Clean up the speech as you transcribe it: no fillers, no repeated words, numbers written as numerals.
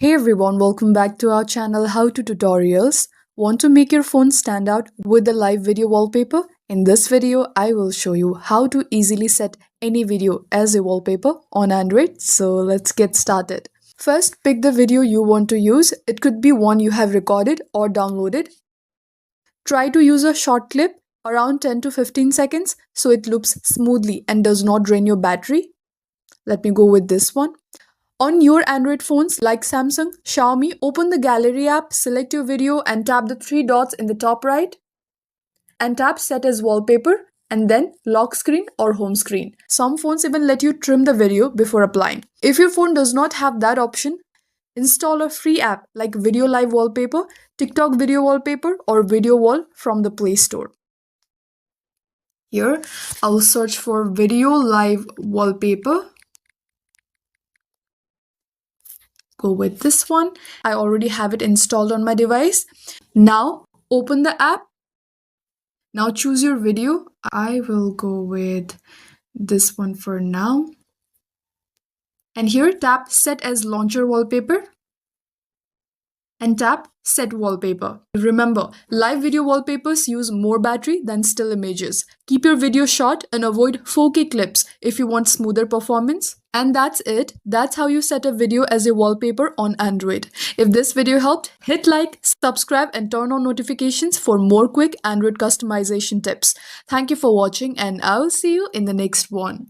Hey everyone, welcome back to our channel How to Tutorials. Want to make your phone stand out with a live video wallpaper? In this video, I will show you how to easily set any video as a wallpaper on Android. So let's get started. First, pick the video you want to use. It could be one you have recorded or downloaded. Try to use a short clip around 10 to 15 seconds so it loops smoothly and does not drain your battery. Let me go with this one. On your Android phones like Samsung, Xiaomi, open the Gallery app, select your video and tap the three dots in the top right and tap Set as Wallpaper and then Lock Screen or Home Screen. Some phones even let you trim the video before applying. If your phone does not have that option, install a free app like Video Live Wallpaper, TikTok Video Wallpaper or Video Wall from the Play Store. Here, I will search for Video Live Wallpaper. Go with this one. I already have it installed on my device. Now open the app. Now choose your video. I will go with this one for now. And here tap Set as Launcher Wallpaper and tap Set Wallpaper. Remember, live video wallpapers use more battery than still images. Keep your video short and avoid 4K clips if you want smoother performance. And that's it. That's how you set a video as a wallpaper on Android. If this video helped, hit like, subscribe and turn on notifications for more quick Android customization tips. Thank you for watching and I will see you in the next one.